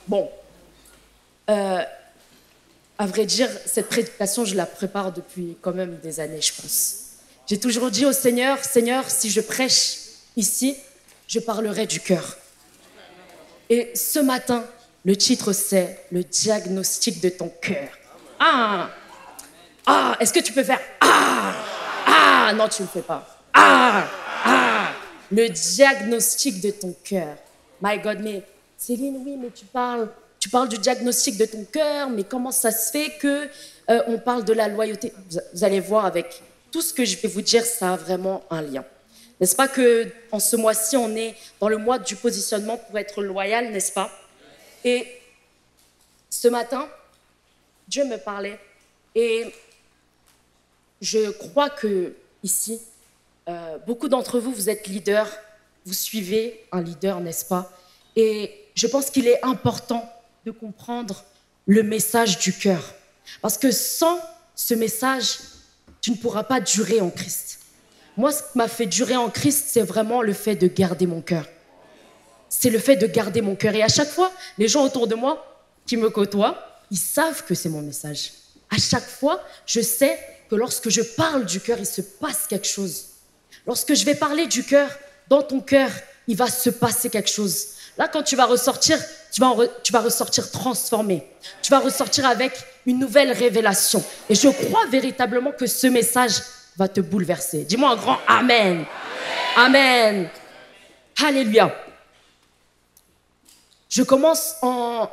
Bon, à vrai dire, cette prédication, je la prépare depuis quand même des années, je pense. J'ai toujours dit au Seigneur, Seigneur, si je prêche ici, je parlerai du cœur. Et ce matin, le titre c'est le diagnostic de ton cœur. Ah, ah, est-ce que tu peux faire ah, ah, non, tu ne le fais pas. Ah, ah, le diagnostic de ton cœur. My God, mais Céline, oui, mais tu parles du diagnostic de ton cœur, mais comment ça se fait que on parle de la loyauté? Vous allez voir avec tout ce que je vais vous dire, ça a vraiment un lien. N'est-ce pas que en ce mois-ci, on est dans le mois du positionnement pour être loyal, n'est-ce pas? Et ce matin, Dieu me parlait et je crois que ici, beaucoup d'entre vous, vous êtes leaders, vous suivez un leader, n'est-ce pas? Et je pense qu'il est important de comprendre le message du cœur. Parce que sans ce message, tu ne pourras pas durer en Christ. Moi, ce qui m'a fait durer en Christ, c'est vraiment le fait de garder mon cœur. C'est le fait de garder mon cœur. Et à chaque fois, les gens autour de moi qui me côtoient, ils savent que c'est mon message. À chaque fois, je sais que lorsque je parle du cœur, il se passe quelque chose. Lorsque je vais parler du cœur, dans ton cœur, il va se passer quelque chose. Là, quand tu vas ressortir, tu vas ressortir transformé. Tu vas ressortir avec une nouvelle révélation. Et je crois véritablement que ce message va te bouleverser. Dis-moi un grand Amen. Amen. Alléluia. Je commence en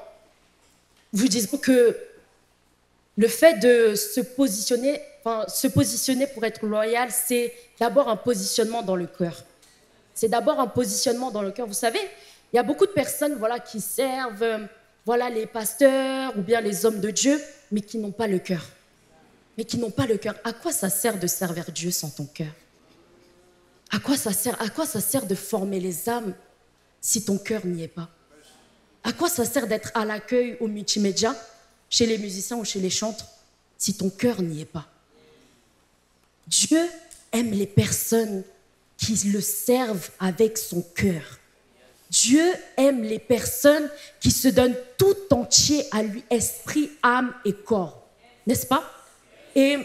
vous disant que le fait de se positionner pour être loyal, c'est d'abord un positionnement dans le cœur. C'est d'abord un positionnement dans le cœur. Vous savez, il y a beaucoup de personnes qui servent les pasteurs ou bien les hommes de Dieu, mais qui n'ont pas le cœur. Mais qui n'ont pas le cœur. À quoi ça sert de servir Dieu sans ton cœur? À quoi ça sert de former les âmes si ton cœur n'y est pas? À quoi ça sert d'être à l'accueil au multimédia, chez les musiciens ou chez les chantres, si ton cœur n'y est pas? Dieu aime les personnes qui le servent avec son cœur. Dieu aime les personnes qui se donnent tout entier à lui, esprit, âme et corps. N'est-ce pas? Et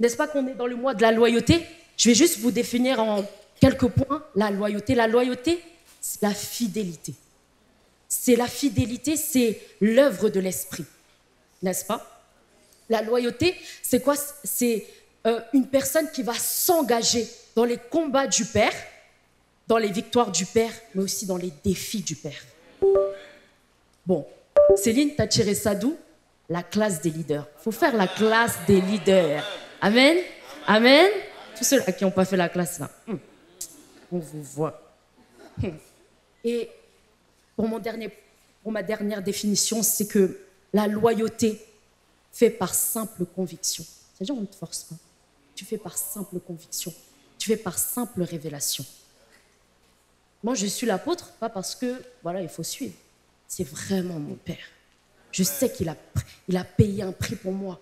n'est-ce pas qu'on est dans le mois de la loyauté? Je vais juste vous définir en quelques points la loyauté. La loyauté, c'est la fidélité. C'est la fidélité, c'est l'œuvre de l'esprit. N'est-ce pas? La loyauté, c'est quoi? C'est une personne qui va s'engager dans les combats du Père, dans les victoires du Père, mais aussi dans les défis du Père. Bon, Céline, t'as tiré ça d'où? La classe des leaders. Il faut faire la classe des leaders. Amen? Amen? Tous ceux qui n'ont pas fait la classe, là, on vous voit. Et pour ma dernière définition, c'est que la loyauté fait par simple conviction. C'est-à-dire, on ne te force pas. Tu fais par simple conviction. Tu fais par simple révélation. Moi, je suis l'apôtre, pas parce que, il faut suivre. C'est vraiment mon Père. Je sais qu'il a payé un prix pour moi.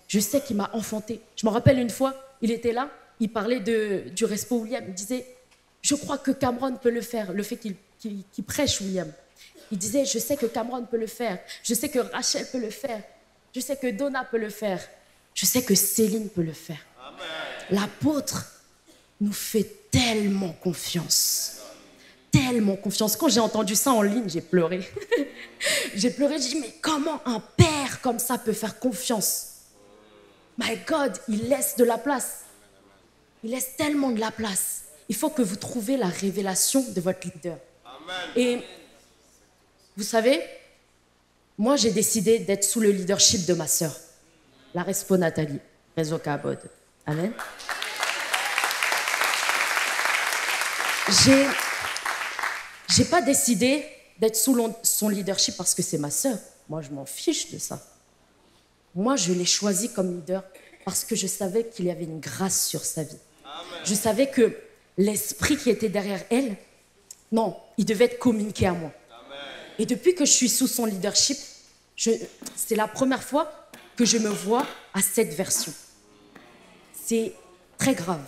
Je sais qu'il m'a enfanté. Je me rappelle une fois, il était là, il parlait du Respo William. Il disait, je crois que Cameron peut le faire, le fait qu'il prêche William. Il disait, je sais que Cameron peut le faire. Je sais que Rachel peut le faire. Je sais que Donna peut le faire. Je sais que Céline peut le faire. L'apôtre nous fait tellement confiance. Tellement confiance. Quand j'ai entendu ça en ligne, j'ai pleuré. J'ai pleuré, j'ai dit, mais comment un père comme ça peut faire confiance? My God, il laisse de la place. Il laisse tellement de la place. Il faut que vous trouviez la révélation de votre leader. Et vous savez, moi, j'ai décidé d'être sous le leadership de ma sœur, la Respo Nathalie, Réseau Kabod. Amen. J'ai pas décidé d'être sous son leadership parce que c'est ma sœur. Moi, je m'en fiche de ça. Moi, je l'ai choisi comme leader parce que je savais qu'il y avait une grâce sur sa vie. Amen. Je savais que l'esprit qui était derrière elle, non, il devait être communiqué à moi. Amen. Et depuis que je suis sous son leadership, c'est la première fois que je me vois à cette version. C'est très grave.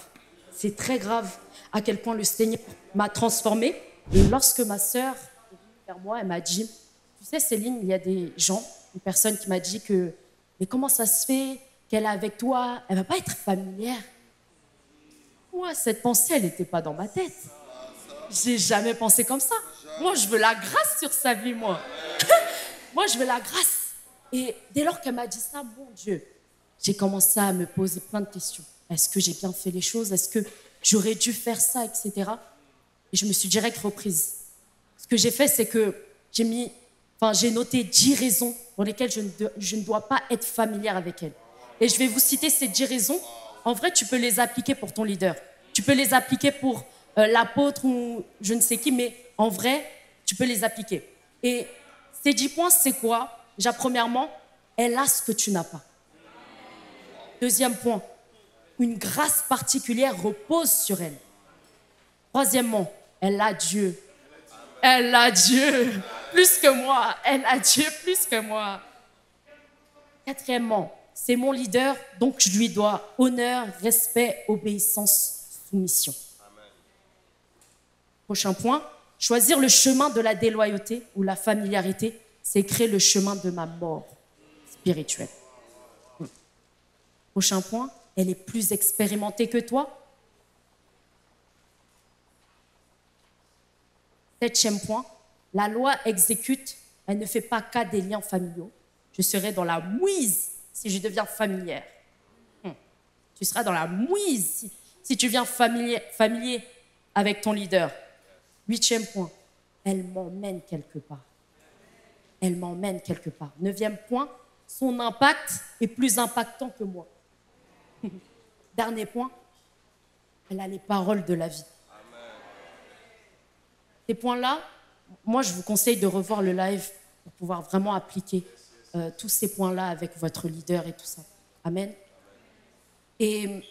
C'est très grave à quel point le Seigneur m'a transformée. Et lorsque ma sœur est venue vers moi, elle m'a dit, Tu sais, Céline, il y a des gens, une personne qui m'a dit que, mais comment ça se fait qu'elle est avec toi, elle va pas être familière. Moi, cette pensée, elle n'était pas dans ma tête. J'ai jamais pensé comme ça. Moi, je veux la grâce sur sa vie, moi. Moi, je veux la grâce. Et dès lors qu'elle m'a dit ça, mon Dieu, j'ai commencé à me poser plein de questions. Est-ce que j'ai bien fait les choses? Est-ce que j'aurais dû faire ça, etc. Et je me suis direct reprise. Ce que j'ai fait, c'est que j'ai noté 10 raisons pour lesquelles je ne dois pas être familière avec elle. Et je vais vous citer ces 10 raisons. En vrai, tu peux les appliquer pour ton leader. Tu peux les appliquer pour l'apôtre ou je ne sais qui, mais en vrai, tu peux les appliquer. Et ces 10 points, c'est quoi? Déjà, premièrement, elle a ce que tu n'as pas. Deuxième point, une grâce particulière repose sur elle. Troisièmement, elle a Dieu. Elle a Dieu plus que moi. Elle a Dieu plus que moi. Quatrièmement, c'est mon leader, donc je lui dois honneur, respect, obéissance, soumission. Prochain point, choisir le chemin de la déloyauté ou la familiarité, c'est créer le chemin de ma mort spirituelle. Prochain point, elle est plus expérimentée que toi. Septième point, la loi exécute, elle ne fait pas cas des liens familiaux. Je serai dans la mouise si je deviens familière. Tu seras dans la mouise si tu viens familier avec ton leader. Huitième point, elle m'emmène quelque part. Elle m'emmène quelque part. Neuvième point, son impact est plus impactant que moi. Dernier point, elle a les paroles de la vie. Ces points-là, moi, je vous conseille de revoir le live pour pouvoir vraiment appliquer tous ces points-là avec votre leader et tout ça. Amen. Et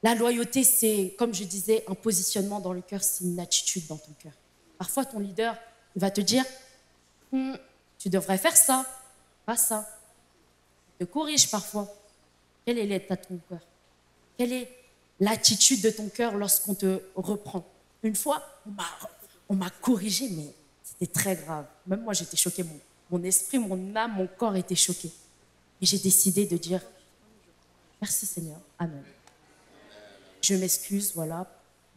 la loyauté, c'est, comme je disais, un positionnement dans le cœur, c'est une attitude dans ton cœur. Parfois, ton leader il va te dire tu devrais faire ça, pas ça. Il te corrige parfois. Quel est l'état de ton cœur? Quelle est l'attitude de ton cœur lorsqu'on te reprend? Une fois, on m'a corrigé, mais c'était très grave. Même moi, j'étais choquée. Mon esprit, mon âme, mon corps était choqué. Et j'ai décidé de dire merci Seigneur, amen. Je m'excuse, voilà,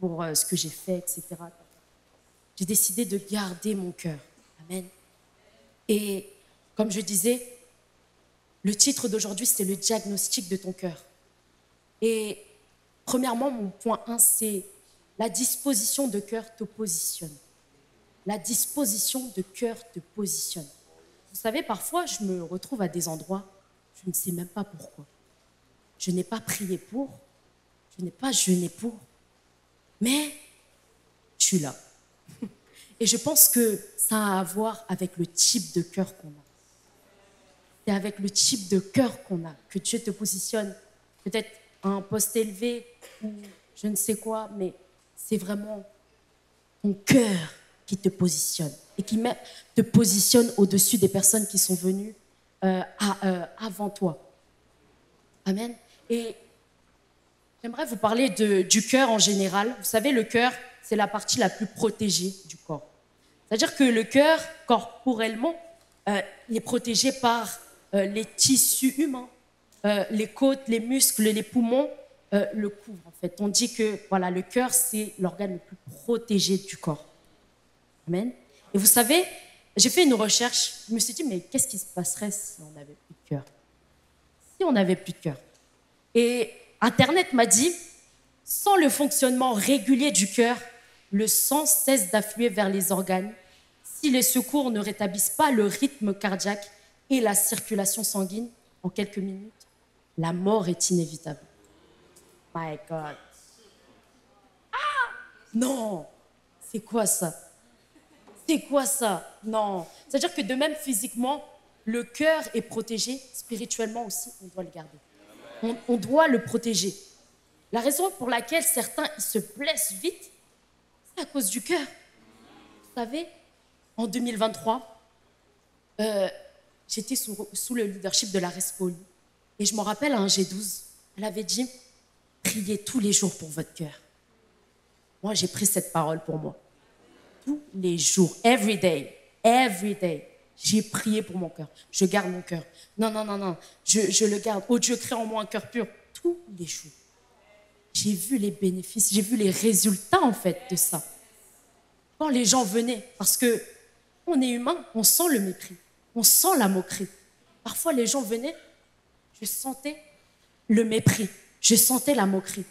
pour ce que j'ai fait, etc. J'ai décidé de garder mon cœur. Amen. Et comme je disais, le titre d'aujourd'hui, c'est le diagnostic de ton cœur. Et premièrement, mon point 1, c'est la disposition de cœur te positionne. La disposition de cœur te positionne. Vous savez, parfois, je me retrouve à des endroits, je ne sais même pas pourquoi. Je n'ai pas prié pour, je n'ai pas jeûné pour, mais je suis là. Et je pense que ça a à voir avec le type de cœur qu'on a. C'est avec le type de cœur qu'on a que Dieu te positionne. Peut-être à un poste élevé ou je ne sais quoi, mais c'est vraiment ton cœur qui te positionne et qui te positionne au-dessus des personnes qui sont venues avant toi. Amen. Et j'aimerais vous parler du cœur en général. Vous savez, le cœur, c'est la partie la plus protégée du corps. C'est-à-dire que le cœur, corporellement, il est protégé par les tissus humains, les côtes, les muscles, les poumons le couvrent en fait. On dit que voilà, le cœur, c'est l'organe le plus protégé du corps. Amen. Et vous savez, j'ai fait une recherche, je me suis dit, mais qu'est-ce qui se passerait si on n'avait plus de cœur? Si on n'avait plus de cœur. Et Internet m'a dit, sans le fonctionnement régulier du cœur, le sang cesse d'affluer vers les organes. Si les secours ne rétablissent pas le rythme cardiaque et la circulation sanguine en quelques minutes, la mort est inévitable. My God. Ah! Non! C'est quoi ça? C'est quoi ça? Non. C'est-à-dire que de même physiquement, le cœur est protégé, spirituellement aussi, on doit le garder. On doit le protéger. La raison pour laquelle certains ils se blessent vite, c'est à cause du cœur. Vous savez, en 2023, j'étais sous le leadership de la Respoli. Et je me rappelle à un G12, elle avait dit, priez tous les jours pour votre cœur. Moi, j'ai pris cette parole pour moi. Tous les jours, every day. Every day. J'ai prié pour mon cœur. Je garde mon cœur. Non, non, non, non. Je le garde. Oh Dieu, crée en moi un cœur pur. Tous les jours. J'ai vu les bénéfices, j'ai vu les résultats en fait de ça. Quand les gens venaient, parce que on est humain, on sent le mépris, on sent la moquerie. Parfois les gens venaient, je sentais le mépris, je sentais la moquerie.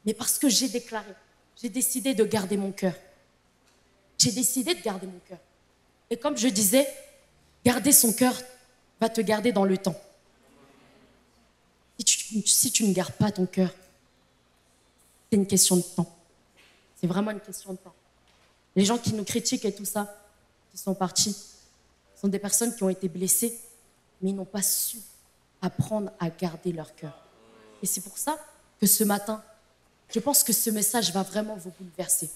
Mais parce que j'ai déclaré, j'ai décidé de garder mon cœur. J'ai décidé de garder mon cœur. Et comme je disais, garder son cœur va te garder dans le temps. Si tu ne gardes pas ton cœur, c'est une question de temps. C'est vraiment une question de temps. Les gens qui nous critiquent et tout ça, qui sont partis, sont des personnes qui ont été blessées, mais ils n'ont pas su apprendre à garder leur cœur. Et c'est pour ça que ce matin, je pense que ce message va vraiment vous bouleverser.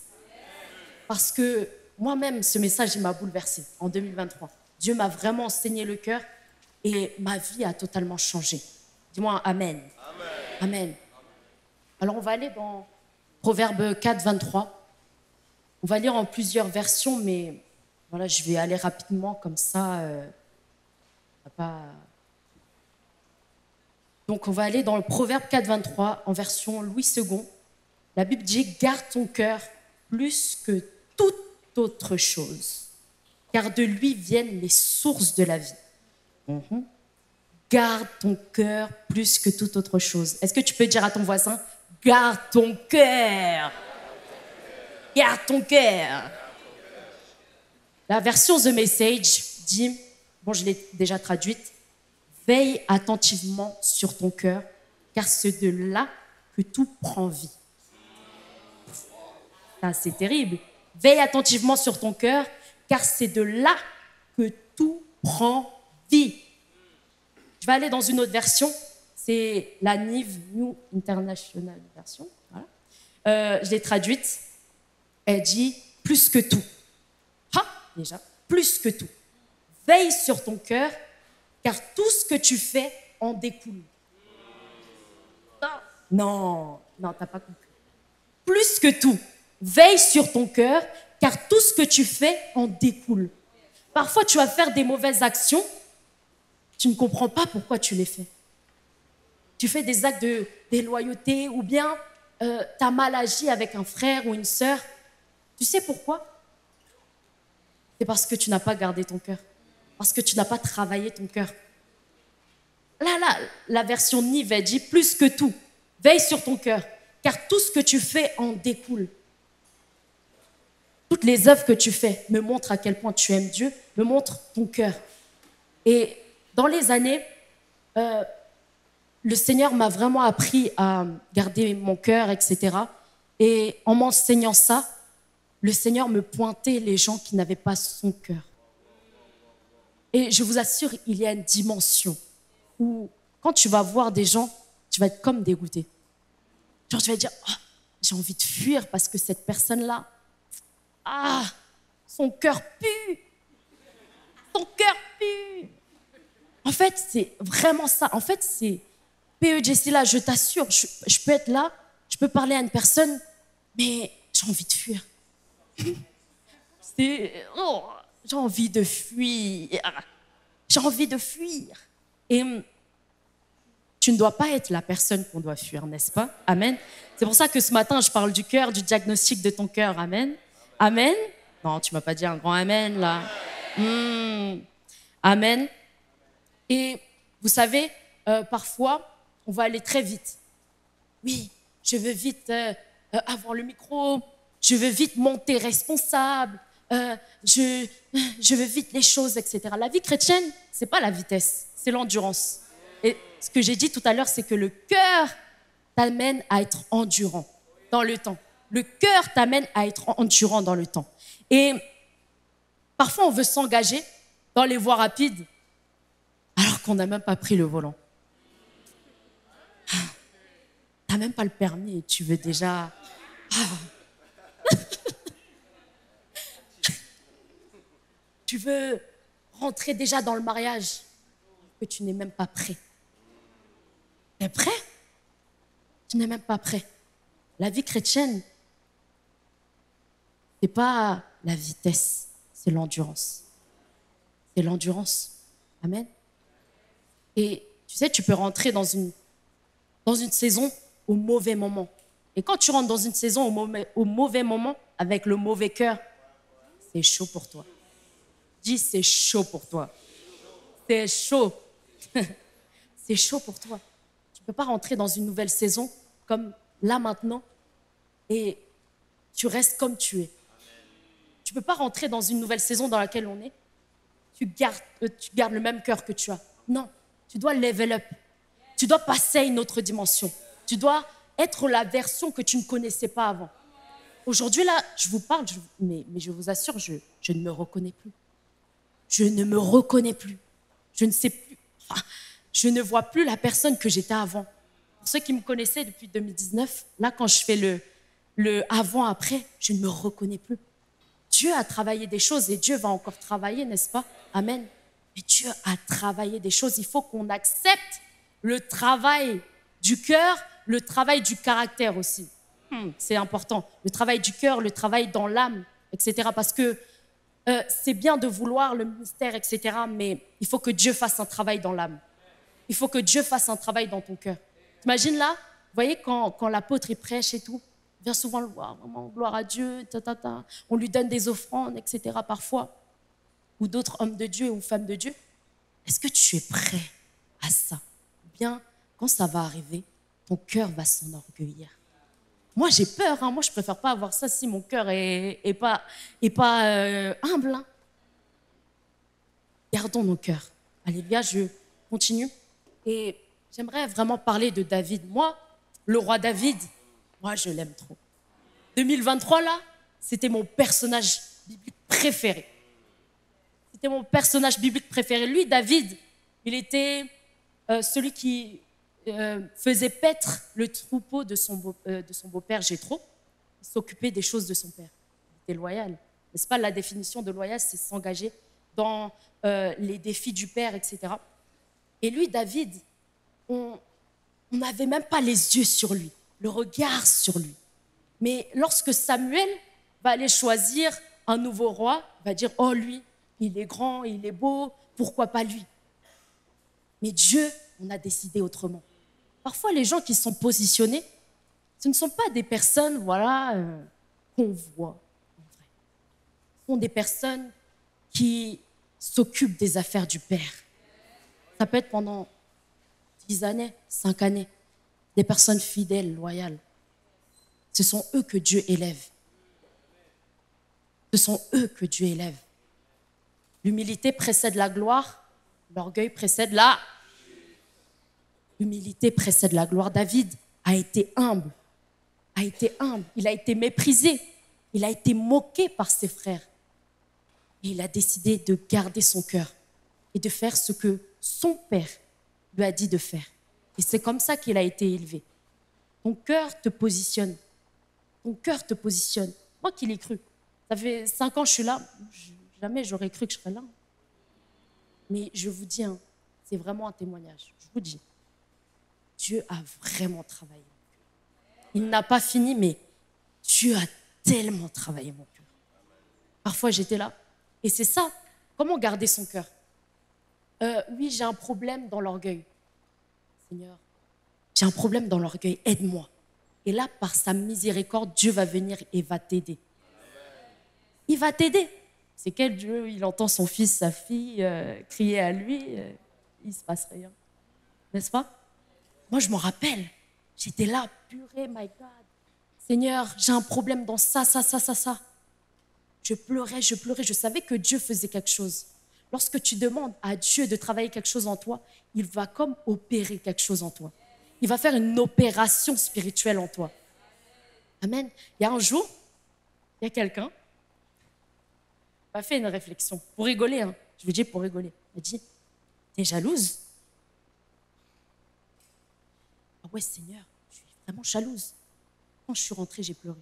Parce que moi-même, ce message, il m'a bouleversée en 2023. Dieu m'a vraiment enseigné le cœur et ma vie a totalement changé. Dis-moi Amen. Amen. Amen. Alors, on va aller dans Proverbe 4, 23. On va lire en plusieurs versions, mais voilà, je vais aller rapidement comme ça. Donc, on va aller dans le Proverbe 4, 23 en version Louis II. La Bible dit « Garde ton cœur plus que toute autre chose, car de lui viennent les sources de la vie. Garde ton cœur plus que toute autre chose. » Est-ce que tu peux dire à ton voisin « Garde ton cœur ». Garde ton cœur. La version The Message dit, bon, je l'ai déjà traduite, veille attentivement sur ton cœur, car c'est de là que tout prend vie. Ça, c'est terrible. Veille attentivement sur ton cœur, car c'est de là que tout prend vie. Je vais aller dans une autre version, c'est la NIV, New International Version. Voilà. Je l'ai traduite. Elle dit plus que tout. Déjà, plus que tout. Veille sur ton cœur, car tout ce que tu fais en découle. Non, t'as pas compris. Plus que tout. Veille sur ton cœur, car tout ce que tu fais en découle. Parfois, tu vas faire des mauvaises actions, tu ne comprends pas pourquoi tu les fais. Tu fais des actes de déloyauté ou bien tu as mal agi avec un frère ou une sœur. Tu sais pourquoi? C'est parce que tu n'as pas gardé ton cœur. Parce que tu n'as pas travaillé ton cœur. Là, la version Nive dit plus que tout. Veille sur ton cœur, car tout ce que tu fais en découle. Toutes les œuvres que tu fais me montrent à quel point tu aimes Dieu, me montrent ton cœur. Et dans les années, le Seigneur m'a vraiment appris à garder mon cœur, etc. Et en m'enseignant ça, le Seigneur me pointait les gens qui n'avaient pas son cœur. Et je vous assure, il y a une dimension où, quand tu vas voir des gens, tu vas être comme dégoûté. Genre, tu vas dire, oh, j'ai envie de fuir parce que cette personne-là, son cœur pue. Son cœur pue. En fait, c'est vraiment ça. En fait, c'est PEJC là, je t'assure, je peux être là, je peux parler à une personne, mais j'ai envie de fuir. J'ai envie de fuir. J'ai envie de fuir. Et tu ne dois pas être la personne qu'on doit fuir, n'est-ce pas? Amen. C'est pour ça que ce matin, je parle du cœur, du diagnostic de ton cœur. Amen. Amen. Non, tu ne m'as pas dit un grand amen, là. Amen. Et vous savez, parfois, on va aller très vite. Oui, je veux vite avoir le micro. Je veux vite monter responsable, je veux vite les choses, etc. La vie chrétienne, ce n'est pas la vitesse, c'est l'endurance. Et ce que j'ai dit tout à l'heure, c'est que le cœur t'amène à être endurant dans le temps. Le cœur t'amène à être endurant dans le temps. Et parfois, on veut s'engager dans les voies rapides alors qu'on n'a même pas pris le volant. Tu n'as même pas le permis et tu veux déjà... Tu veux rentrer déjà dans le mariage que tu n'es même pas prêt. Tu es prêt? Tu n'es même pas prêt. La vie chrétienne, ce n'est pas la vitesse, c'est l'endurance. c'est l'endurance. Amen. Et tu sais, tu peux rentrer dans une saison au mauvais moment. Et quand tu rentres dans une saison au mauvais moment, avec le mauvais cœur, c'est chaud pour toi. Dis, c'est chaud pour toi. C'est chaud. C'est chaud pour toi. Tu ne peux pas rentrer dans une nouvelle saison comme là maintenant et tu restes comme tu es. Tu ne peux pas rentrer dans une nouvelle saison dans laquelle on est. Tu gardes le même cœur que tu as. Non, tu dois level up. Tu dois passer à une autre dimension. Tu dois être la version que tu ne connaissais pas avant. Aujourd'hui, là, je vous parle, mais je vous assure, je ne me reconnais plus. Je ne me reconnais plus. Je ne sais plus. Enfin, je ne vois plus la personne que j'étais avant. Pour ceux qui me connaissaient depuis 2019, là, quand je fais le avant-après, je ne me reconnais plus. Dieu a travaillé des choses et Dieu va encore travailler, n'est-ce pas? Amen. Mais Dieu a travaillé des choses. Il faut qu'on accepte le travail du cœur, le travail du caractère aussi. C'est important. Le travail du cœur, le travail dans l'âme, etc. Parce que c'est bien de vouloir le ministère, etc. Mais il faut que Dieu fasse un travail dans l'âme. Il faut que Dieu fasse un travail dans ton cœur. T'imagines là, vous voyez, quand l'apôtre il prêche et tout, on vient souvent le voir, vraiment, gloire à Dieu, on lui donne des offrandes, etc. parfois, ou d'autres hommes de Dieu ou femmes de Dieu. Est-ce que tu es prêt à ça? Ou bien, quand ça va arriver, ton cœur va s'enorgueillir. Moi, j'ai peur, hein. Moi, je ne préfère pas avoir ça si mon cœur est pas humble. Hein. Gardons nos cœurs. Alléluia, je continue. Et j'aimerais vraiment parler de David. Moi, le roi David, moi, je l'aime trop. 2023, là, c'était mon personnage biblique préféré. C'était mon personnage biblique préféré. Lui, David, il était celui qui faisait paître le troupeau de son beau-père Jéthro. Il s'occupait des choses de son père. Il était loyal. N'est-ce pas, la définition de loyal, c'est s'engager dans les défis du père, etc. Et lui, David, on n'avait même pas les yeux sur lui, le regard sur lui. Mais lorsque Samuel va aller choisir un nouveau roi, il va dire, oh lui, il est grand, il est beau, pourquoi pas lui? Mais Dieu, on a décidé autrement. Parfois, les gens qui sont positionnés, ce ne sont pas des personnes, voilà, qu'on voit, en vrai. Ce sont des personnes qui s'occupent des affaires du Père. Ça peut être pendant 10 années, 5 années. Des personnes fidèles, loyales. Ce sont eux que Dieu élève. Ce sont eux que Dieu élève. L'humilité précède la gloire, l'orgueil précède la... L'humilité précède la gloire. David a été humble. Il a été méprisé. Il a été moqué par ses frères. Et il a décidé de garder son cœur et de faire ce que son père lui a dit de faire. Et c'est comme ça qu'il a été élevé. Ton cœur te positionne. Ton cœur te positionne. Moi qui l'ai cru. Ça fait 5 ans que je suis là. Jamais j'aurais cru que je serais là. Mais je vous dis, hein, c'est vraiment un témoignage. Je vous dis, Dieu a vraiment travaillé. Il n'a pas fini, mais Dieu a tellement travaillé mon cœur. Parfois, j'étais là. Et c'est ça. Comment garder son cœur? Oui, j'ai un problème dans l'orgueil. Seigneur, j'ai un problème dans l'orgueil. Aide-moi. Et là, par sa miséricorde, Dieu va venir et va t'aider. Il va t'aider. C'est quel Dieu? Il entend son fils, sa fille crier à lui. Il ne se passe rien. N'est-ce pas? Moi, je m'en rappelle. J'étais là, purée, my God. Seigneur, j'ai un problème dans ça. Je pleurais. Je savais que Dieu faisait quelque chose. Lorsque tu demandes à Dieu de travailler quelque chose en toi, il va comme opérer quelque chose en toi. Il va faire une opération spirituelle en toi. Amen. Il y a un jour, il y a quelqu'un qui m'a fait une réflexion. Pour rigoler, hein. Je vous dis pour rigoler. Il m'a dit, t'es jalouse? Ah ouais, Seigneur, je suis vraiment jalouse. Quand je suis rentrée, j'ai pleuré.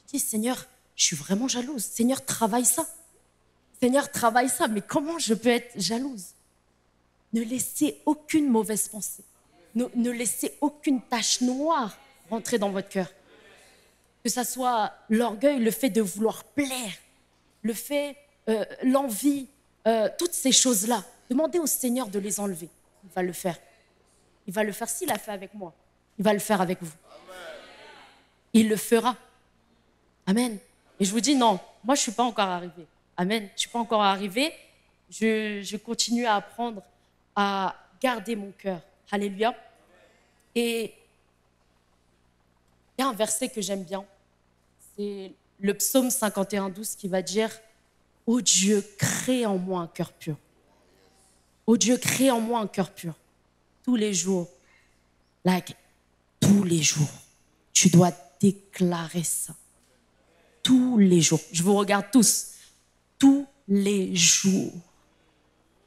J'ai dit, Seigneur, je suis vraiment jalouse. Seigneur, travaille ça. Seigneur, travaille ça. Mais comment je peux être jalouse? Ne laissez aucune mauvaise pensée. Ne laissez aucune tache noire rentrer dans votre cœur. Que ça soit l'orgueil, le fait de vouloir plaire, le fait, l'envie, toutes ces choses-là, demandez au Seigneur de les enlever. Il va le faire. Il va le faire. S'il l'a fait avec moi, il va le faire avec vous. Il le fera. Amen. Et je vous dis non, moi je ne suis pas encore arrivée. Amen. Je ne suis pas encore arrivée. Je continue à apprendre à garder mon cœur. Alléluia. Et il y a un verset que j'aime bien. C'est le psaume 51:12 qui va dire « Ô Dieu, crée en moi un cœur pur. Ô Dieu, crée en moi un cœur pur. » Tous les jours, tous les jours, tu dois déclarer ça. Tous les jours. Je vous regarde tous. Tous les jours.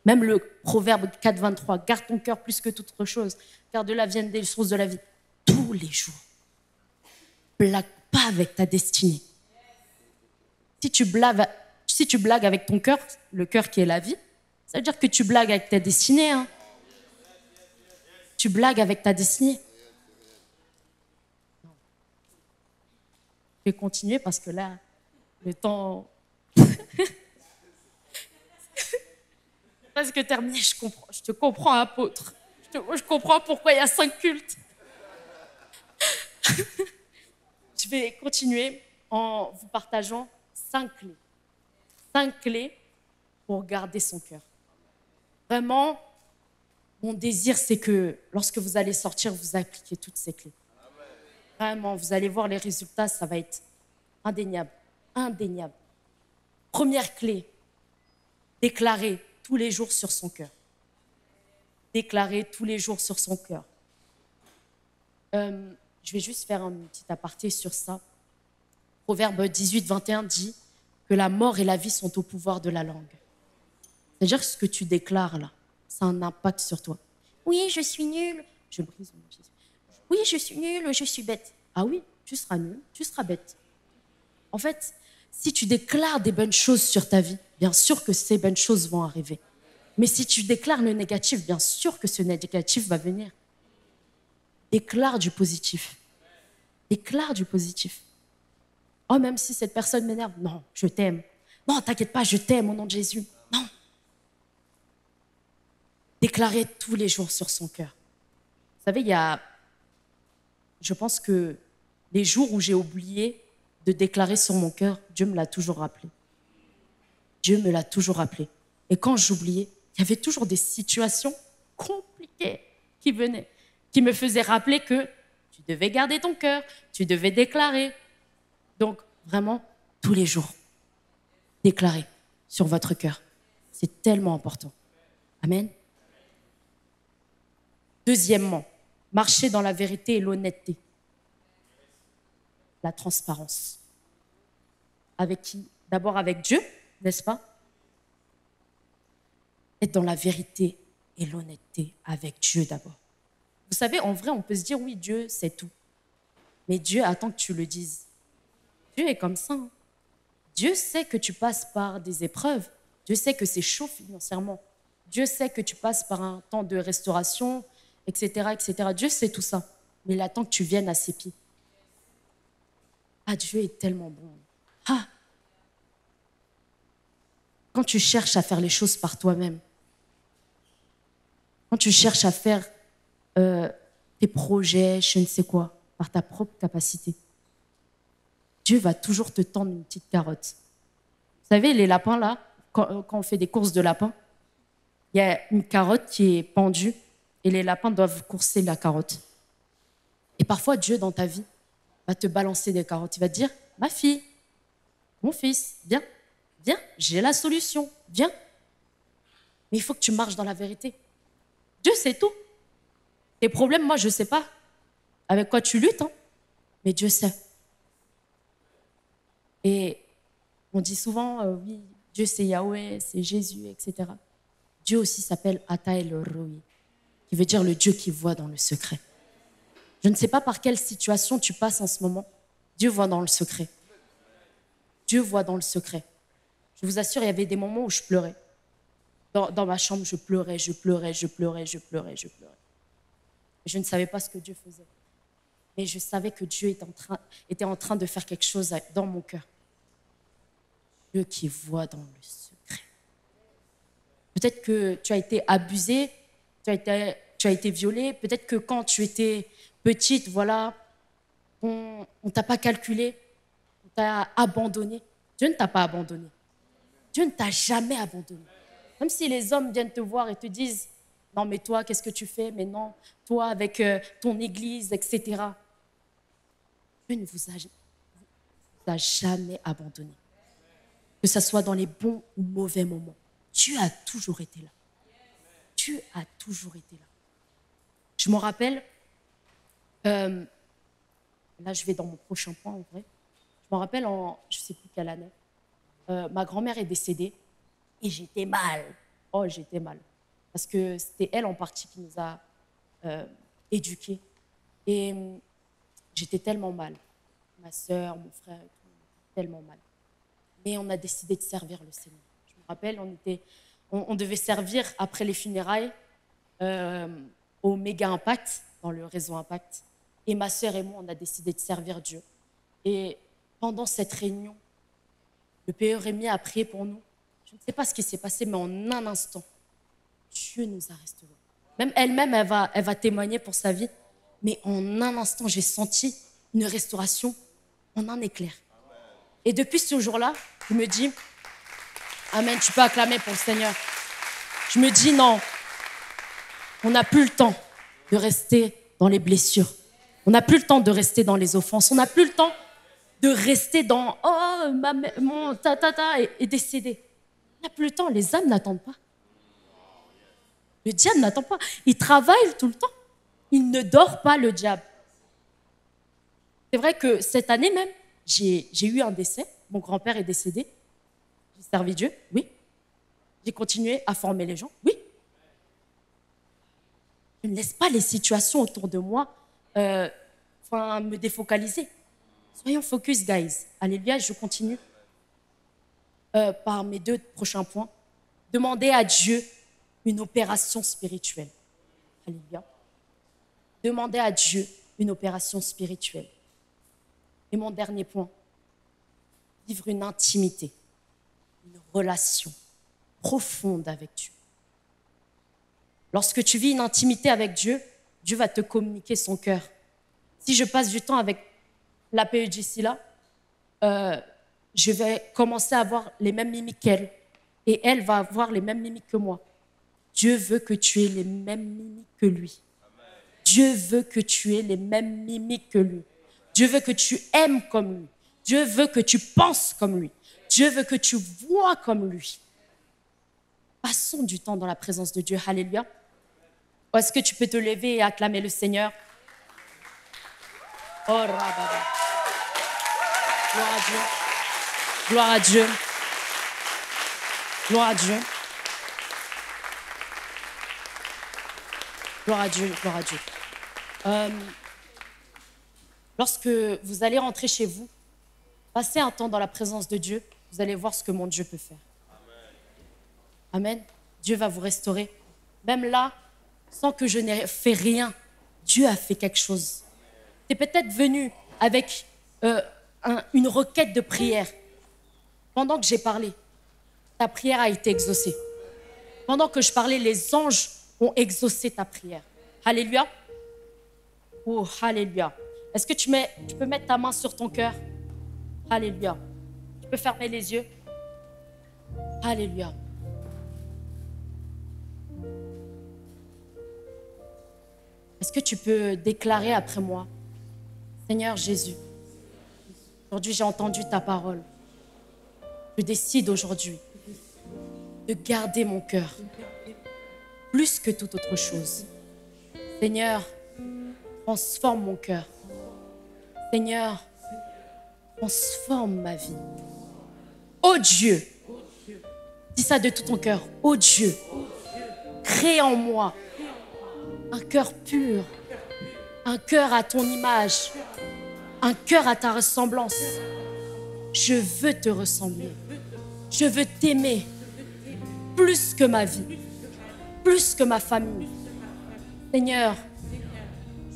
Même le proverbe 4:23, garde ton cœur plus que toute autre chose, car de là viennent des sources de la vie. Tous les jours. Blague pas avec ta destinée. Si tu blagues avec ton cœur, le cœur qui est la vie, ça veut dire que tu blagues avec ta destinée. Hein. Tu blagues avec ta destinée. Je vais continuer parce que là, le temps... Parce que terminé, je te comprends, apôtre. Je comprends pourquoi il y a 5 cultes. Je vais continuer en vous partageant 5 clés. 5 clés pour garder son cœur. Vraiment, mon désir, c'est que lorsque vous allez sortir, vous appliquez toutes ces clés. Vraiment, vous allez voir les résultats, ça va être indéniable. Indéniable. Première clé, déclarer tous les jours sur son cœur. Déclarer tous les jours sur son cœur. Je vais juste faire un petit aparté sur ça. Proverbe 18:21 dit que la mort et la vie sont au pouvoir de la langue. C'est-à-dire que ce que tu déclares là, ça a un impact sur toi. Oui, je suis nulle. Je brise mon Jésus. Oui, je suis nulle, je suis bête. Ah oui, tu seras nulle, tu seras bête. En fait, si tu déclares des bonnes choses sur ta vie, bien sûr que ces bonnes choses vont arriver. Mais si tu déclares le négatif, bien sûr que ce négatif va venir. Déclare du positif. Déclare du positif. Oh, même si cette personne m'énerve, non, je t'aime. Non, t'inquiète pas, je t'aime au nom de Jésus. Non. Déclarer tous les jours sur son cœur. Vous savez, je pense que les jours où j'ai oublié de déclarer sur mon cœur, Dieu me l'a toujours rappelé. Dieu me l'a toujours rappelé. Et quand j'oubliais, il y avait toujours des situations compliquées qui venaient, qui me faisaient rappeler que tu devais garder ton cœur, tu devais déclarer. Donc, vraiment, tous les jours, déclarer sur votre cœur. C'est tellement important. Amen. Deuxièmement, marcher dans la vérité et l'honnêteté. La transparence. Avec qui? D'abord avec Dieu, n'est-ce pas? Être dans la vérité et l'honnêteté avec Dieu d'abord. Vous savez, en vrai, on peut se dire, oui, Dieu, c'est tout. Mais Dieu attend que tu le dises. Dieu est comme ça. Hein. Dieu sait que tu passes par des épreuves. Dieu sait que c'est chaud financièrement. Dieu sait que tu passes par un temps de restauration, etc., etc. Dieu sait tout ça. Mais il attend que tu viennes à ses pieds. Ah, Dieu est tellement bon. Ah! Quand tu cherches à faire les choses par toi-même, quand tu cherches à faire tes projets, je ne sais quoi, par ta propre capacité, Dieu va toujours te tendre une petite carotte. Vous savez, les lapins, là, quand on fait des courses de lapins, il y a une carotte qui est pendue et les lapins doivent courser la carotte. Et parfois, Dieu, dans ta vie, va te balancer des carottes. Il va te dire, ma fille, mon fils, viens, viens, j'ai la solution, viens. Mais il faut que tu marches dans la vérité. Dieu sait tout. Tes problèmes, moi, je ne sais pas avec quoi tu luttes, hein, mais Dieu sait. Et on dit souvent, oui, Dieu c'est Yahweh, c'est Jésus, etc. Dieu aussi s'appelle Ata El Roi, qui veut dire le Dieu qui voit dans le secret. Je ne sais pas par quelle situation tu passes en ce moment. Dieu voit dans le secret. Dieu voit dans le secret. Je vous assure, il y avait des moments où je pleurais. Dans ma chambre, je pleurais, je pleurais, je pleurais, je pleurais, je pleurais. Je ne savais pas ce que Dieu faisait. Mais je savais que Dieu était en train de faire quelque chose dans mon cœur. Dieu qui voit dans le secret. Peut-être que tu as été abusée, tu as été violée. Peut-être que quand tu étais petite, voilà, on ne t'a pas calculé, on t'a abandonné. Dieu ne t'a pas abandonné. Dieu ne t'a jamais abandonné. Même si les hommes viennent te voir et te disent « Non, mais toi, qu'est-ce que tu fais? Mais non, toi, avec ton église, etc. » Dieu ne vous a jamais abandonné. Que ce soit dans les bons ou mauvais moments. Dieu a toujours été là. Dieu a toujours été là. Je me rappelle, là je vais dans mon prochain point en vrai. Je me rappelle je ne sais plus quelle année, ma grand-mère est décédée et j'étais mal. Oh, j'étais mal. Parce que c'était elle en partie qui nous a éduqués. Et j'étais tellement mal. Ma sœur, mon frère, et tout, tellement mal. Mais on a décidé de servir le Seigneur. Je me rappelle, on devait servir après les funérailles au Méga Impact, dans le réseau Impact. Et ma sœur et moi, on a décidé de servir Dieu. Et pendant cette réunion, le Père Rémi a prié pour nous. Je ne sais pas ce qui s'est passé, mais en un instant, Dieu nous a restaurés. Même elle-même, elle va témoigner pour sa vie. Mais en un instant, j'ai senti une restauration en un éclair. Et depuis ce jour-là, je me dis, Amen, tu peux acclamer pour le Seigneur. Je me dis, non, on n'a plus le temps de rester dans les blessures. On n'a plus le temps de rester dans les offenses. On n'a plus le temps de rester dans, oh, mon ta, et décéder. On n'a plus le temps. Les âmes n'attendent pas. Le diable n'attend pas. Il travaille tout le temps. Il ne dort pas, le diable. C'est vrai que cette année même, j'ai eu un décès. Mon grand-père est décédé. J'ai servi Dieu, oui. J'ai continué à former les gens, oui. Je ne laisse pas les situations autour de moi me défocaliser. Soyons focus, guys. Alléluia, je continue par mes 2 prochains points. Demandez à Dieu une opération spirituelle. Alléluia. Demandez à Dieu une opération spirituelle. Et mon dernier point, vivre une intimité, une relation profonde avec Dieu. Lorsque tu vis une intimité avec Dieu, Dieu va te communiquer son cœur. Si je passe du temps avec la PEJC là, je vais commencer à avoir les mêmes mimiques qu'elle. Et elle va avoir les mêmes mimiques que moi. Dieu veut que tu aies les mêmes mimiques que lui. Dieu veut que tu aies les mêmes mimiques que lui. Dieu veut que tu aimes comme lui. Dieu veut que tu penses comme lui. Dieu veut que tu vois comme lui. Passons du temps dans la présence de Dieu. Alléluia. Est-ce que tu peux te lever et acclamer le Seigneur? Oh, rababa. Gloire à Dieu. Gloire à Dieu. Gloire à Dieu. Gloire à Dieu. Gloire à Dieu. Lorsque vous allez rentrer chez vous, passez un temps dans la présence de Dieu, vous allez voir ce que mon Dieu peut faire. Amen. Dieu va vous restaurer. Même là, sans que je n'ai fait rien, Dieu a fait quelque chose. Tu es peut-être venu avec une requête de prière. Pendant que j'ai parlé, ta prière a été exaucée. Pendant que je parlais, les anges ont exaucé ta prière. Alléluia. Oh, alléluia. Est-ce que tu peux mettre ta main sur ton cœur? Alléluia. Tu peux fermer les yeux? Alléluia. Est-ce que tu peux déclarer après moi? Seigneur Jésus, aujourd'hui j'ai entendu ta parole. Je décide aujourd'hui de garder mon cœur plus que toute autre chose. Seigneur, transforme mon cœur. Seigneur, transforme ma vie. Oh Dieu, dis ça de tout ton cœur. Oh Dieu, crée en moi un cœur pur, un cœur à ton image, un cœur à ta ressemblance. Je veux te ressembler. Je veux t'aimer plus que ma vie, plus que ma famille. Seigneur,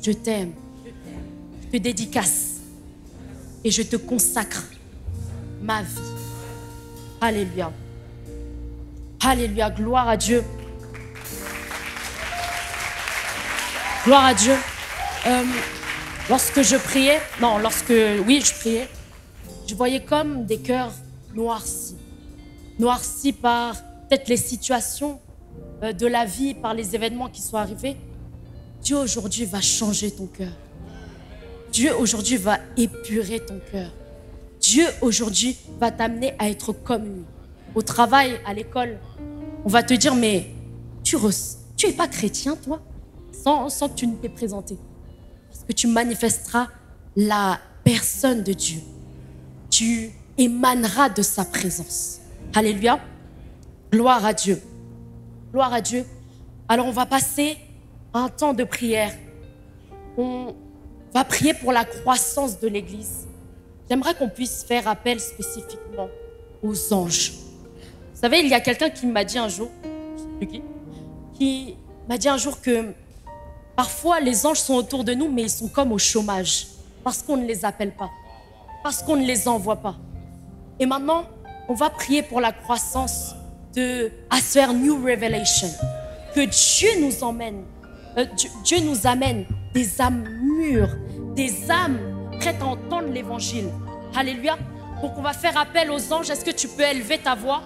je t'aime, je te dédicace et je te consacre ma vie. Alléluia. Alléluia, gloire à Dieu. Gloire à Dieu. Lorsque je priais, je priais, je voyais comme des cœurs noircis. Noircis par peut-être les situations de la vie, par les événements qui sont arrivés. Dieu aujourd'hui va changer ton cœur. Dieu aujourd'hui va épurer ton cœur. Dieu aujourd'hui va t'amener à être comme lui. Au travail, à l'école, on va te dire, mais tu es pas chrétien, toi, sans que tu ne t'aies présenté. Parce que tu manifesteras la personne de Dieu. Tu émaneras de sa présence. Alléluia. Gloire à Dieu. Gloire à Dieu. Alors on va passer un temps de prière. On va prier pour la croissance de l'Église. J'aimerais qu'on puisse faire appel spécifiquement aux anges. Vous savez, il y a quelqu'un qui m'a dit un jour, je ne sais plus qui m'a dit un jour que parfois les anges sont autour de nous, mais ils sont comme au chômage, parce qu'on ne les appelle pas, parce qu'on ne les envoie pas. Et maintenant, on va prier pour la croissance de Asper New Revelation, que Dieu nous emmène, Dieu nous amène des âmes mûres, des âmes prêtes à entendre l'évangile. Alléluia. Donc on va faire appel aux anges. Est-ce que tu peux élever ta voix?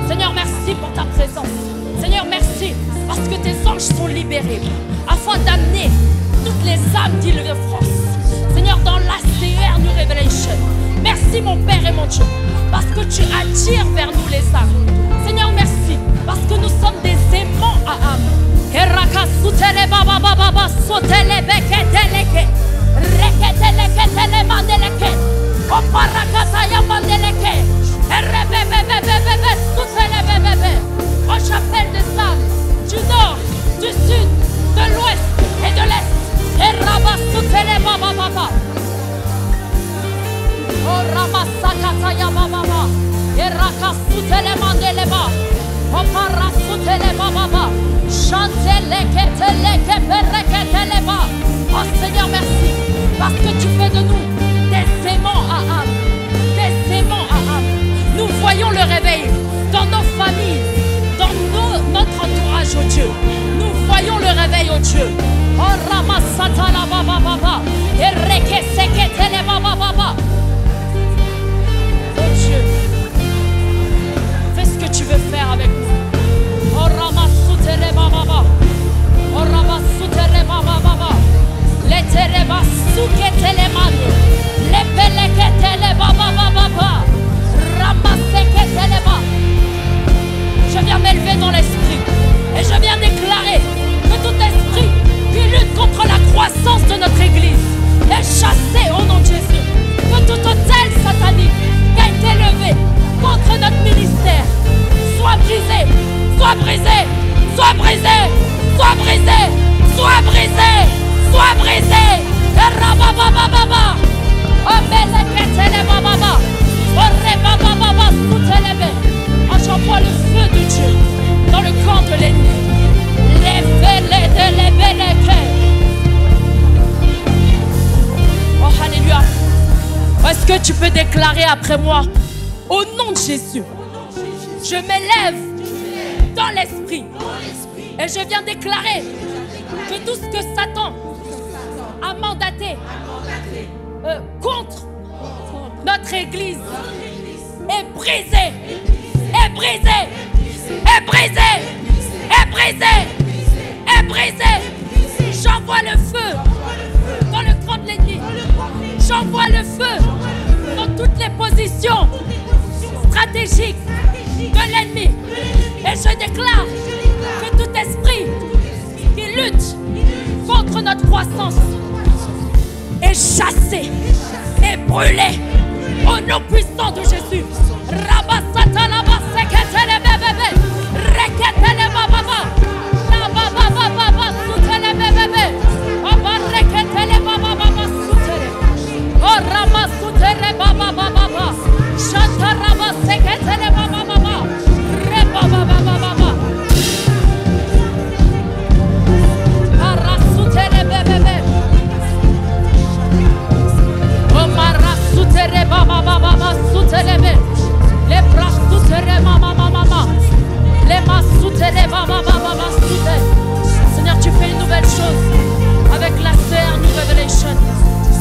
Seigneur, merci pour ta présence. Seigneur, merci parce que tes anges sont libérés afin d'amener toutes les âmes d'Île-de-France. Seigneur, dans l'ACR New Revelation. Merci mon Père et mon Dieu parce que tu attires vers nous les âmes. Seigneur, merci parce que nous sommes des aimants à âme. Oh, j'appelle des âmes du nord, du sud, de l'ouest et de l'est. Et rabasoutele baba baba. Oh, ramasakataya baba baba. Et rakasoutele mandeleba. Oh, parasoutele baba baba. Chantele ketele kepereketele ba. Oh Seigneur, merci parce que tu fais de nous des aimants à âme. Des aimants à âme. Nous voyons le réveil dans nos familles, dans notre entourage, oh Dieu. Nous voyons le réveil, oh Dieu. Oh Ramasata la baba baba. Et reke seketele baba baba. Oh Dieu, fais ce que tu veux faire avec nous. Oh Ramasutele baba baba. Oh Ramasutele baba baba. Letere basuketele manu. Lepeleketele baba baba baba. Ramaseketele baba. Je viens m'élever dans l'esprit et je viens déclarer que tout esprit qui lutte contre la croissance de notre Église est chassé au nom de Jésus. Que tout autel satanique qui a été levé contre notre ministère soit brisé, soit brisé, soit brisé, soit brisé, soit brisé, soit brisé. J'envoie le feu de Dieu dans le camp de l'ennemi. Oh, alléluia. Est-ce que tu peux déclarer après moi, au nom de Jésus, je m'élève dans l'esprit et je viens déclarer que tout ce que Satan a mandaté contre notre Église est brisé, est brisé, est brisé, est brisé, est brisé. J'envoie le feu dans le camp de l'ennemi. J'envoie le feu dans toutes les positions stratégiques de l'ennemi. Et je déclare que tout esprit qui lutte contre notre croissance est chassé, est brûlé au nom puissant de Jésus. Rabasata la baseketele bebebe, reketele bababa, la bababa baba sutele bebebe, baba reketele bababa sutele, oh ramasutele bababa baba, chanta rabas. Seigneur, tu fais une nouvelle chose avec la CR New Revelation.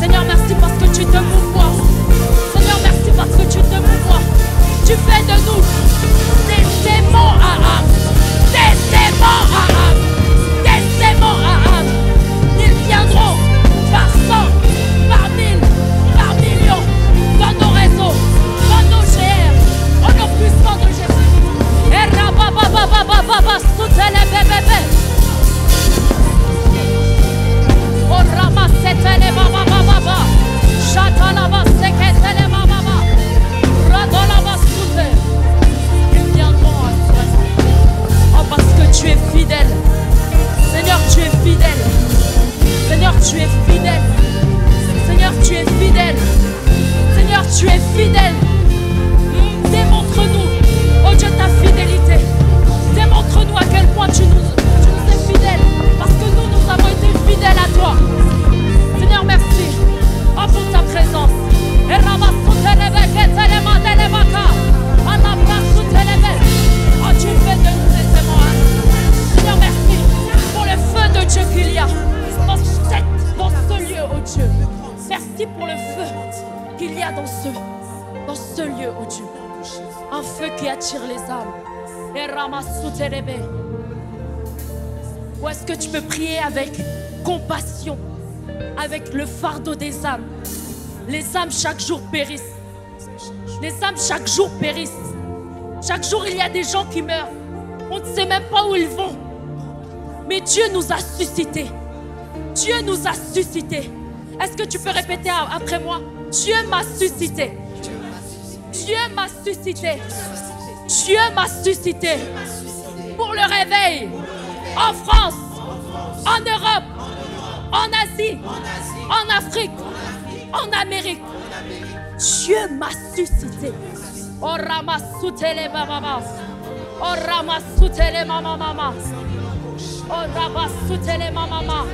Seigneur, merci parce que tu te mouvoies. Seigneur, merci parce que tu te mouvoies. Tu fais de nous des aimants à âme. Des aimants à âme. Des aimants à âme. Ils viendront par cent, par mille, par million, dans nos réseaux, dans nos GR, au nom puissant de Jésus. Ils viendront à toi. Oh, parce que tu es fidèle. Seigneur, tu es fidèle. Seigneur, tu es fidèle. Seigneur, tu es fidèle. Seigneur, tu es fidèle. Démontre-nous, oh Dieu, ta fidélité. Démontre-nous à quel point tu nous es fidèle. Parce que nous avons été fidèles à toi. Seigneur, merci. Oh, pour ta présence. Oh, tu fais de nous des aimants. Seigneur, merci pour le feu de Dieu qu'il y a dans ce lieu, oh Dieu. Merci pour le feu qu'il y a dans ce lieu, oh Dieu. Un feu qui attire les âmes. Ou est-ce que tu peux prier avec compassion, avec le fardeau des âmes? Les âmes chaque jour périssent. Les âmes chaque jour périssent. Chaque jour il y a des gens qui meurent. On ne sait même pas où ils vont. Mais Dieu nous a suscités. Dieu nous a suscités. Est-ce que tu peux répéter après moi? Dieu m'a suscité. Dieu m'a suscité. Dieu m'a suscité pour le réveil en France, en Europe, en Asie, en Afrique, en Amérique. Dieu m'a suscité. Oh Ramasoutele Baba. Oh Ramasoutele Mama. Oh Ramasoutele Mama.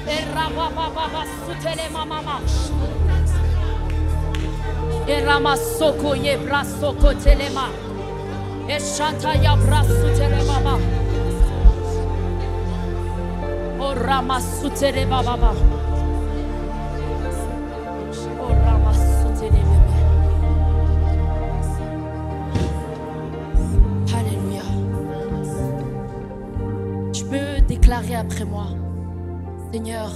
Et Rababa Soutele Mama. Et Ramasoko ye brasoko telema. Et chanta ya brasu telema. Oh Ramasu telema baba. Oh Ramasu telema. Alléluia. Tu peux déclarer après moi: Seigneur,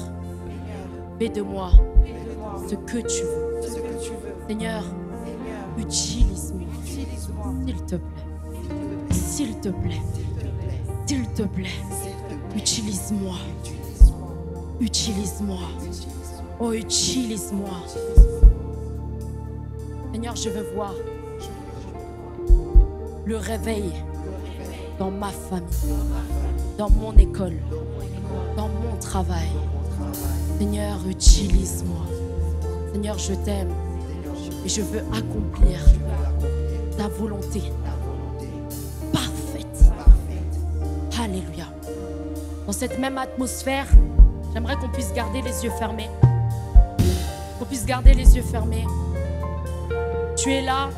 fais de moi ce que tu veux. Seigneur, utilise-moi, s'il te plaît, s'il te plaît, s'il te plaît, utilise-moi, utilise-moi, oh utilise-moi. Seigneur, je veux voir le réveil dans ma famille, dans mon école, dans mon travail. Seigneur, utilise-moi. Seigneur, je t'aime. Et je veux accomplir ta volonté parfaite. Alléluia. Dans cette même atmosphère, j'aimerais qu'on puisse garder les yeux fermés. Qu'on puisse garder les yeux fermés. Tu es là.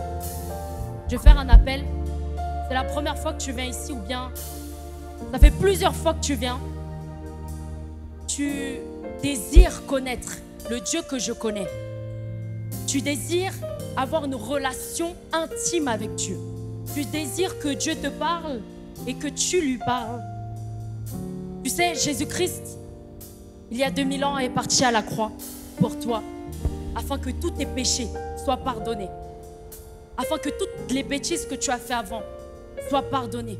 Je vais faire un appel. C'est la première fois que tu viens ici ou bien ça fait plusieurs fois que tu viens. Tu désires connaître le Dieu que je connais. Tu désires avoir une relation intime avec Dieu. Tu désires que Dieu te parle et que tu lui parles. Tu sais, Jésus-Christ, il y a 2000 ans, est parti à la croix pour toi, afin que tous tes péchés soient pardonnés, afin que toutes les bêtises que tu as fait avant soient pardonnées.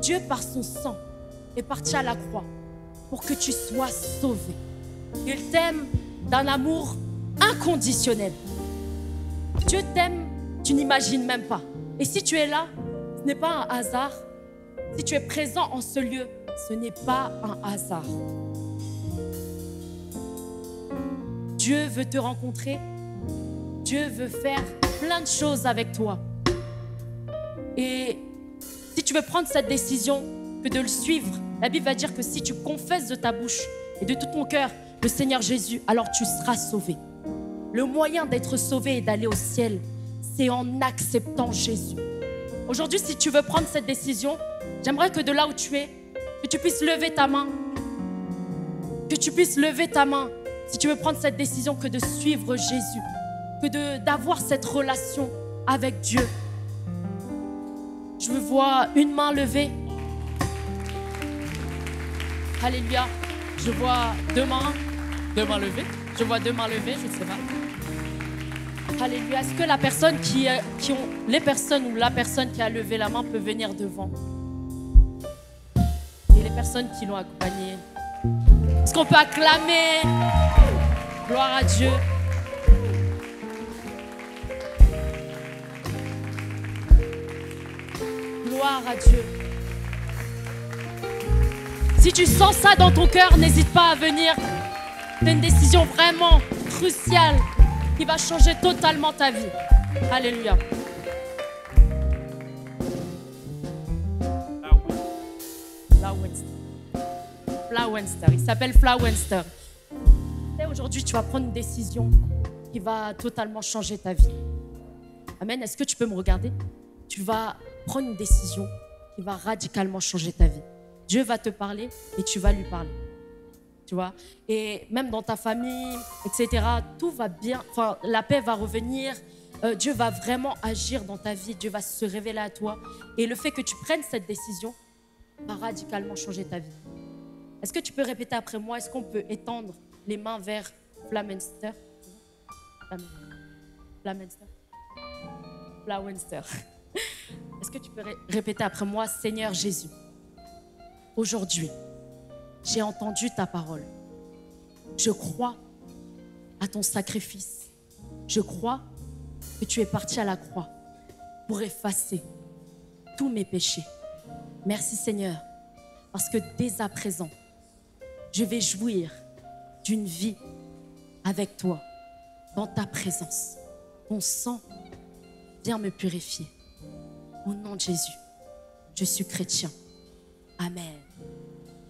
Dieu, par son sang, est parti à la croix pour que tu sois sauvé. Il t'aime d'un amour inconditionnel. Dieu t'aime, tu n'imagines même pas. Et si tu es là, ce n'est pas un hasard. Si tu es présent en ce lieu, ce n'est pas un hasard. Dieu veut te rencontrer. Dieu veut faire plein de choses avec toi. Et si tu veux prendre cette décision que de le suivre, la Bible va dire que si tu confesses de ta bouche et de tout ton cœur le Seigneur Jésus, alors tu seras sauvé. Le moyen d'être sauvé et d'aller au ciel, c'est en acceptant Jésus. Aujourd'hui, si tu veux prendre cette décision, j'aimerais que de là où tu es, que tu puisses lever ta main. Que tu puisses lever ta main si tu veux prendre cette décision que de suivre Jésus, que d'avoir cette relation avec Dieu. Je vois une main levée. Alléluia. Je vois deux mains levées. Je vois deux mains levées, je ne sais pas. Alléluia. Est-ce que la personne les personnes ou la personne qui a levé la main peut venir devant? Et les personnes qui l'ont accompagné. Est-ce qu'on peut acclamer? Gloire à Dieu. Gloire à Dieu. Si tu sens ça dans ton cœur, n'hésite pas à venir. C'est une décision vraiment cruciale qui va changer totalement ta vie. Alléluia. Flowenster. Il s'appelle Flowenster. Et aujourd'hui, tu vas prendre une décision qui va totalement changer ta vie. Amen. Est-ce que tu peux me regarder? Tu vas prendre une décision qui va radicalement changer ta vie. Dieu va te parler et tu vas lui parler. Tu vois? Et même dans ta famille, etc., tout va bien. Enfin, la paix va revenir. Dieu va vraiment agir dans ta vie. Dieu va se révéler à toi. Et le fait que tu prennes cette décision va radicalement changer ta vie. Est-ce que tu peux répéter après moi? Est-ce qu'on peut étendre les mains vers Flowenster? Flowenster. Est-ce que tu peux répéter après moi? Seigneur Jésus, aujourd'hui, j'ai entendu ta parole. Je crois à ton sacrifice. Je crois que tu es parti à la croix pour effacer tous mes péchés. Merci Seigneur, parce que dès à présent, je vais jouir d'une vie avec toi, dans ta présence. Ton sang vient me purifier. Au nom de Jésus, je suis chrétien. Amen.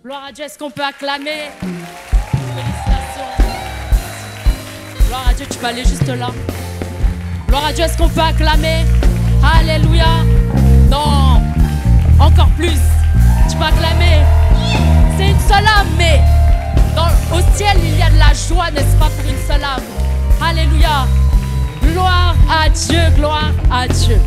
Gloire à Dieu, est-ce qu'on peut acclamer? Félicitations. Gloire à Dieu, tu peux aller juste là. Gloire à Dieu, est-ce qu'on peut acclamer? Alléluia. Non, encore plus. Tu peux acclamer. C'est une seule âme, mais au ciel, il y a de la joie, n'est-ce pas, pour une seule âme. Alléluia. Gloire à Dieu, gloire à Dieu.